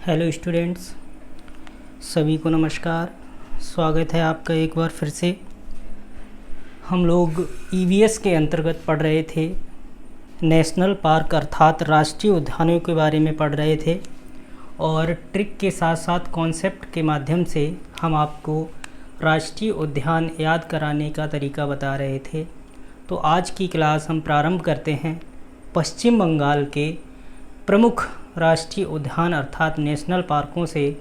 Hello students, सभी को नमस्कार। स्वागत है आपका एक बार फिर से। हम लोग ईवीएस के अंतर्गत पढ़ रहे थे, नेशनल पार्क अर्थात राष्ट्रीय उद्यानों के बारे में पढ़ रहे थे और ट्रिक के साथ साथ कॉन्सेप्ट के माध्यम से हम आपको राष्ट्रीय उद्यान याद कराने का तरीका बता रहे थे। तो आज की क्लास हम प्रारंभ करते हैं पश्चिम बंगाल के प्रमुख राष्ट्रीय उद्यान अर्थात नेशनल पार्कों से,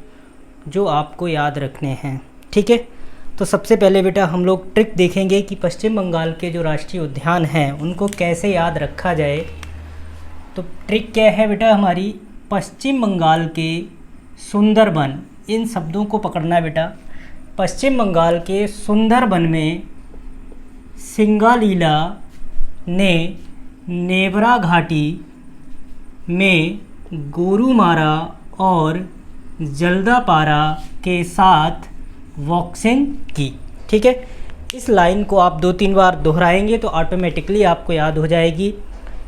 जो आपको याद रखने हैं। ठीक है, तो सबसे पहले बेटा हम लोग ट्रिक देखेंगे कि पश्चिम बंगाल के जो राष्ट्रीय उद्यान हैं उनको कैसे याद रखा जाए। तो ट्रिक क्या है बेटा हमारी, पश्चिम बंगाल के सुंदरबन, इन शब्दों को पकड़ना है बेटा। पश्चिम बंगाल के सुंदरबन में सिंगालीला ने नेवरा घाटी में गोरुमारा और जल्दापारा के साथ वॉक्सिंग की। ठीक है, इस लाइन को आप 2-3 बार दोहराएंगे तो ऑटोमेटिकली आपको याद हो जाएगी।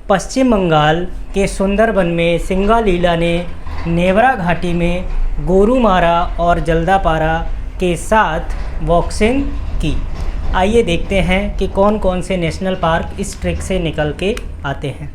पश्चिम बंगाल के सुंदरबन में सिंगालीला ने नेवरा घाटी में गोरुमारा और जल्दापारा के साथ वॉक्सिंग की। आइए देखते हैं कि कौन कौन से नेशनल पार्क इस ट्रिक से निकल के आते हैं।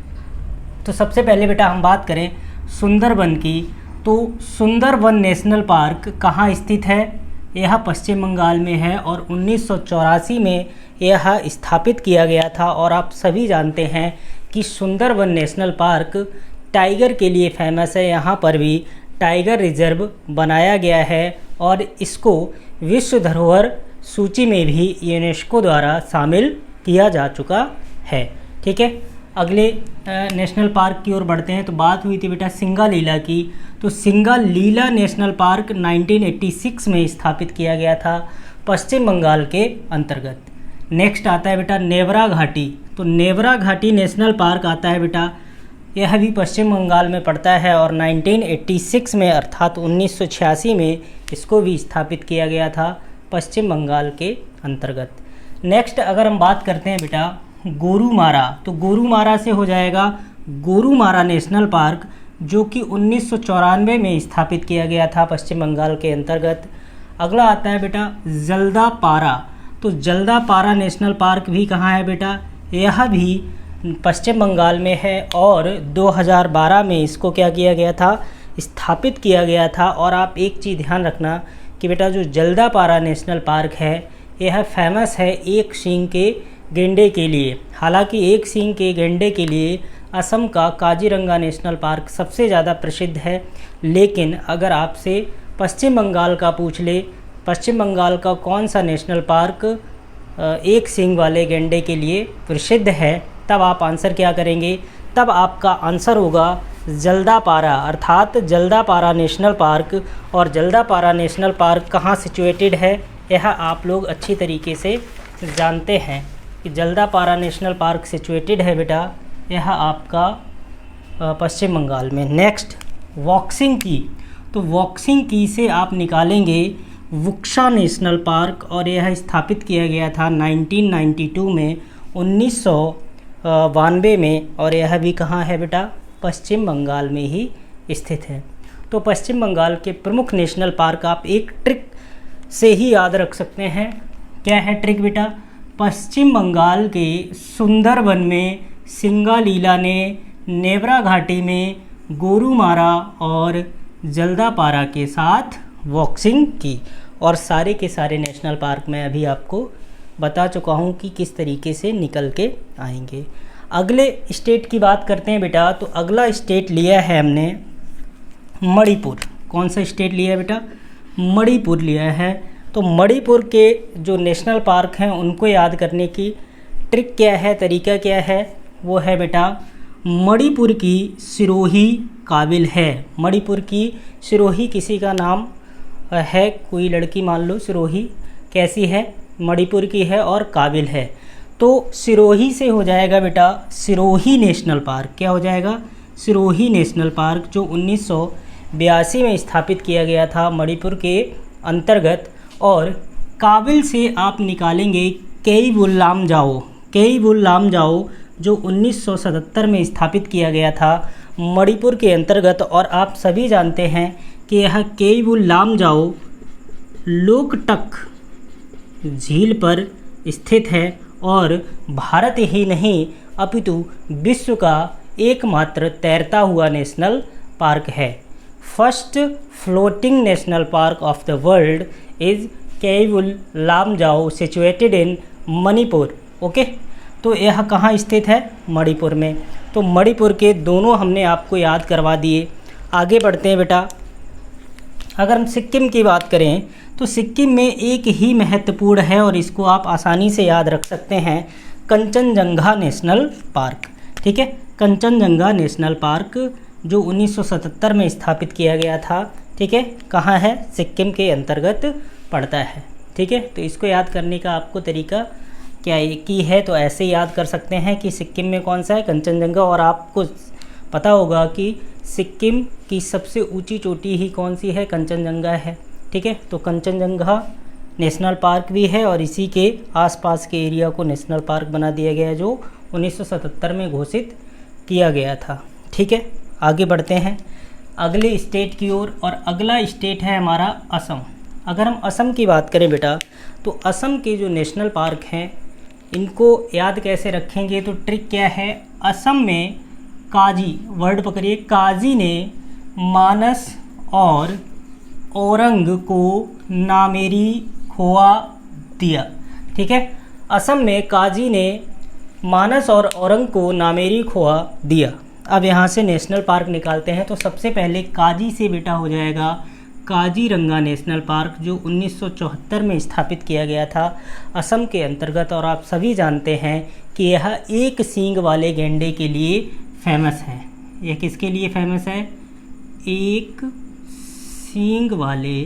तो सबसे पहले बेटा हम बात करें सुंदरबन की, तो सुंदरबन नेशनल पार्क कहाँ स्थित है? यह पश्चिम बंगाल में है और 1984 में यह स्थापित किया गया था। और आप सभी जानते हैं कि सुंदरबन नेशनल पार्क टाइगर के लिए फेमस है। यहाँ पर भी टाइगर रिजर्व बनाया गया है और इसको विश्व धरोहर सूची में भी यूनेस्को द्वारा शामिल किया जा चुका है। ठीक है, अगले नेशनल पार्क की ओर बढ़ते हैं। तो बात हुई थी बेटा सिंगालीला की, तो सिंगालीला नेशनल पार्क 1986 में स्थापित किया गया था पश्चिम बंगाल के अंतर्गत। नेक्स्ट आता है बेटा नेवरा घाटी, तो नेवरा घाटी नेशनल पार्क आता है बेटा, यह भी पश्चिम बंगाल में पड़ता है और 1986 में अर्थात 1986 में इसको भी स्थापित किया गया था पश्चिम बंगाल के अंतर्गत। नेक्स्ट अगर हम बात करते हैं बेटा गोरुमारा, तो गोरुमारा से हो जाएगा गोरुमारा नेशनल पार्क, जो कि 1994 में स्थापित किया गया था पश्चिम बंगाल के अंतर्गत। अगला आता है बेटा जल्दापारा, तो जल्दापारा नेशनल पार्क भी कहाँ है बेटा? यह भी पश्चिम बंगाल में है और 2012 में इसको क्या किया गया था? स्थापित किया गया था। और आप एक चीज़ ध्यान रखना कि बेटा जो जल्दापारा नेशनल पार्क है यह फेमस है एक सींग के गेंडे के लिए। हालांकि एक सींग के गेंडे के लिए असम का काजीरंगा नेशनल पार्क सबसे ज़्यादा प्रसिद्ध है, लेकिन अगर आपसे पश्चिम बंगाल का पूछ ले, पश्चिम बंगाल का कौन सा नेशनल पार्क एक सींग वाले गेंडे के लिए प्रसिद्ध है, तब आप आंसर क्या करेंगे? तब आपका आंसर होगा जल्दापारा, अर्थात जल्दापारा नेशनल पार्क। और जल्दापारा नेशनल पार्क कहाँ सिचुएटेड है, यह आप लोग अच्छी तरीके से जानते हैं कि जल्दापारा नेशनल पार्क सिचुएटेड है बेटा, यह आपका पश्चिम बंगाल में। नेक्स्ट वॉक्सिंग की, तो वॉक्सिंग की से आप निकालेंगे वुक्शा नेशनल पार्क और यह स्थापित किया गया था 1992 में, 1992 में, और यह भी कहाँ है बेटा? पश्चिम बंगाल में ही स्थित है। तो पश्चिम बंगाल के प्रमुख नेशनल पार्क आप एक ट्रिक से ही याद रख सकते हैं। क्या है ट्रिक बेटा? पश्चिम बंगाल के सुंदरबन में सिंगालीला ने नेवरा घाटी में गोरुमारा और जल्दापारा के साथ वॉक्सिंग की। और सारे के सारे नेशनल पार्क मैं अभी आपको बता चुका हूँ कि किस तरीके से निकल के आएंगे। अगले स्टेट की बात करते हैं बेटा, तो अगला स्टेट लिया है हमने मणिपुर। कौन सा स्टेट लिया है बेटा? मणिपुर लिया है। तो मणिपुर के जो नेशनल पार्क हैं उनको याद करने की ट्रिक क्या है, तरीका क्या है? वो है बेटा मणिपुर की सिरोही काबिल है। मणिपुर की सिरोही किसी का नाम है, कोई लड़की मान लो सिरोही, कैसी है? मणिपुर की है और काबिल है। तो सिरोही से हो जाएगा बेटा सिरोही नेशनल पार्क। क्या हो जाएगा? सिरोही नेशनल पार्क, जो 1982 में स्थापित किया गया था मणिपुर के अंतर्गत। और काबिल से आप निकालेंगे केईबुल लामजाओ, केईबुल लामजाओ जो 1977 में स्थापित किया गया था मणिपुर के अंतर्गत। और आप सभी जानते हैं कि यह केवुल लामजाओ लोकटक झील पर स्थित है और भारत ही नहीं अपितु विश्व का एकमात्र तैरता हुआ नेशनल पार्क है। First floating national park of the world is Keibul Lamjao situated in Manipur. Okay, तो यह कहाँ स्थित है? मणिपुर में। तो मणिपुर के दोनों हमने आपको याद करवा दिए। आगे बढ़ते हैं बेटा। अगर हम सिक्किम की बात करें तो सिक्किम में एक ही महत्वपूर्ण है और इसको आप आसानी से याद रख सकते हैं, कंचनजंगा नेशनल पार्क। ठीक है, कंचनजंगा नेशनल पार्क जो 1977 में स्थापित किया गया था। ठीक है, कहाँ है? सिक्किम के अंतर्गत पड़ता है। ठीक है, तो इसको याद करने का आपको तरीका क्या की है, तो ऐसे याद कर सकते हैं कि सिक्किम में कौन सा है? कंचनजंगा। और आपको पता होगा कि सिक्किम की सबसे ऊंची चोटी ही कौन सी है? कंचनजंगा है। ठीक है, तो कंचनजंगा नेशनल पार्क भी है और इसी के आसपास के एरिया को नेशनल पार्क बना दिया गया है जो 1977 में घोषित किया गया था। ठीक है, आगे बढ़ते हैं अगले स्टेट की ओर और अगला स्टेट है हमारा असम। अगर हम असम की बात करें बेटा तो असम के जो नेशनल पार्क हैं इनको याद कैसे रखेंगे, तो ट्रिक क्या है? असम में काजी, वर्ड पकड़िए, काजी ने मानस और औरंग को नामेरी खोआ दिया। ठीक है, असम में काजी ने मानस और औरंग को नामेरी खोआ दिया। अब यहाँ से नेशनल पार्क निकालते हैं तो सबसे पहले काजी से बेटा हो जाएगा काजीरंगा नेशनल पार्क जो 1974 में स्थापित किया गया था असम के अंतर्गत। और आप सभी जानते हैं कि यह एक सींग वाले गैंडे के लिए फेमस है। यह किसके लिए फेमस है? एक सींग वाले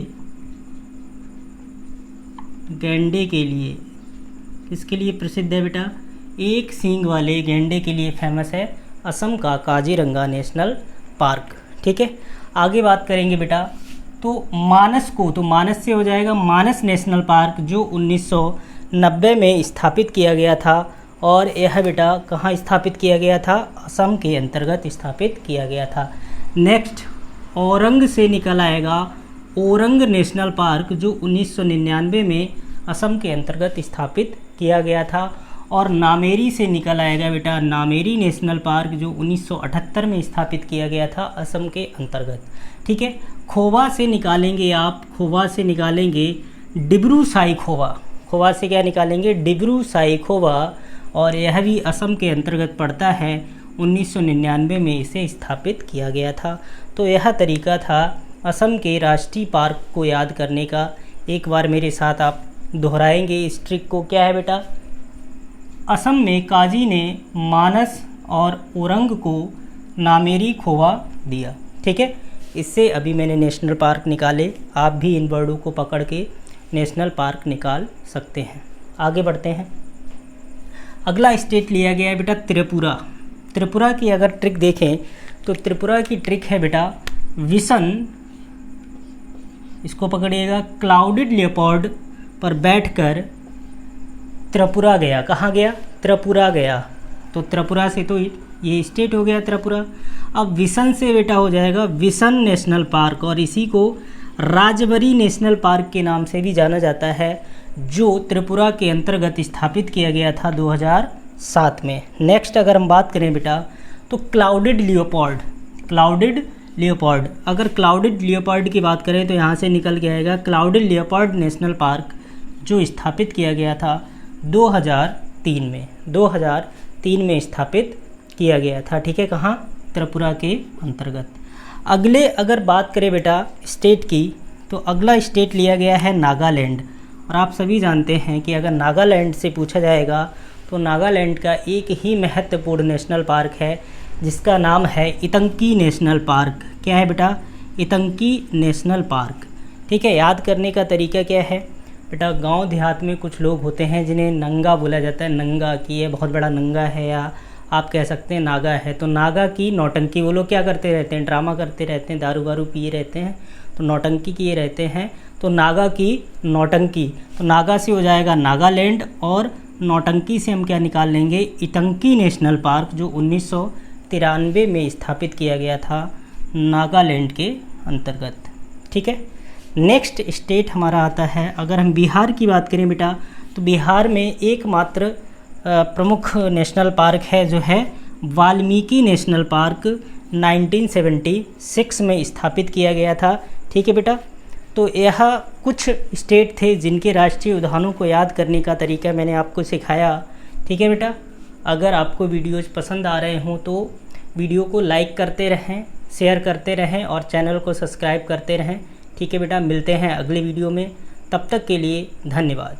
गैंडे के लिए। किसके लिए प्रसिद्ध है बेटा? एक सींग वाले गैंडे के लिए फेमस है असम का काजीरंगा नेशनल पार्क। ठीक है, आगे बात करेंगे बेटा तो मानस को, तो मानस से हो जाएगा मानस नेशनल पार्क जो 1990 में स्थापित किया गया था। और यह बेटा कहाँ स्थापित किया गया था? असम के अंतर्गत स्थापित किया गया था। नेक्स्ट औरंग से निकल आएगा औरंग नेशनल पार्क जो 1999 में असम के अंतर्गत स्थापित किया गया था। और नामेरी से निकल आएगा बेटा नामेरी नेशनल पार्क जो 1978 में स्थापित किया गया था असम के अंतर्गत। ठीक है, खोवा से निकालेंगे आप, खोवा से निकालेंगे डिब्रू साइखोवा। खोवा से क्या निकालेंगे? डिब्रू साइखोवा। और यह भी असम के अंतर्गत पड़ता है। 1999 में इसे स्थापित किया गया था। तो यह तरीका था असम के राष्ट्रीय पार्क को याद करने का। एक बार मेरे साथ आप दोहराएंगे इस ट्रिक को। क्या है बेटा? असम में काजी ने मानस और औरंग को नामेरी खोवा दिया। ठीक है, इससे अभी मैंने नेशनल पार्क निकाले। आप भी इन वर्डों को पकड़ के नेशनल पार्क निकाल सकते हैं। आगे बढ़ते हैं। अगला स्टेट लिया गया है बेटा त्रिपुरा। त्रिपुरा की अगर ट्रिक देखें तो त्रिपुरा की ट्रिक है बेटा विसन, इसको पकड़िएगा, क्लाउडेड लेपर्ड पर बैठकर त्रिपुरा गया। कहाँ गया? त्रिपुरा गया। तो त्रिपुरा से तो ये स्टेट हो गया त्रिपुरा। अब विसन से बेटा हो जाएगा विसन नेशनल पार्क और इसी को राजबरी नेशनल पार्क के नाम से भी जाना जाता है जो त्रिपुरा के अंतर्गत स्थापित किया गया था 2007 में। नेक्स्ट अगर हम बात करें बेटा तो क्लाउडेड लियोपार्ड, क्लाउडेड लियोपार्ड। अगर क्लाउडेड लियोपार्ड की बात करें तो यहाँ से निकल के आएगा क्लाउडेड लियोपार्ड नेशनल पार्क जो स्थापित किया गया था 2003 में। 2003 में स्थापित किया गया था। ठीक है, कहाँ? त्रिपुरा के अंतर्गत। अगले अगर बात करें बेटा स्टेट की तो अगला स्टेट लिया गया है नागालैंड। और आप सभी जानते हैं कि अगर नागालैंड से पूछा जाएगा तो नागालैंड का एक ही महत्वपूर्ण नेशनल पार्क है जिसका नाम है इतंकी नेशनल पार्क। क्या है बेटा? इतंकी नेशनल पार्क। ठीक है, याद करने का तरीका क्या है बेटा? गांव देहात में कुछ लोग होते हैं जिन्हें नंगा बोला जाता है, नंगा कि ये बहुत बड़ा नंगा है या आप कह सकते हैं नागा है। तो नागा की नौटंकी, वो लोग क्या करते रहते हैं? ड्रामा करते रहते हैं, दारू वारू पिए रहते हैं, तो नौटंकी किए रहते हैं। तो नागा की नौटंकी, तो नागा से हो जाएगा नागालैंड और नौटंकी से हम क्या निकाल लेंगे? इतंकी नेशनल पार्क जो 1993 में स्थापित किया गया था नागालैंड के अंतर्गत। ठीक है। नेक्स्ट स्टेट हमारा आता है, अगर हम बिहार की बात करें बेटा, तो बिहार में एकमात्र प्रमुख नेशनल पार्क है जो है वाल्मीकि नेशनल पार्क, 1976 में स्थापित किया गया था। ठीक है बेटा, तो यह कुछ स्टेट थे जिनके राष्ट्रीय उद्यानों को याद करने का तरीका मैंने आपको सिखाया। ठीक है बेटा, अगर आपको वीडियोज़ पसंद आ रहे हों तो वीडियो को लाइक करते रहें, शेयर करते रहें और चैनल को सब्सक्राइब करते रहें। ठीक है बेटा, मिलते हैं अगले वीडियो में, तब तक के लिए धन्यवाद।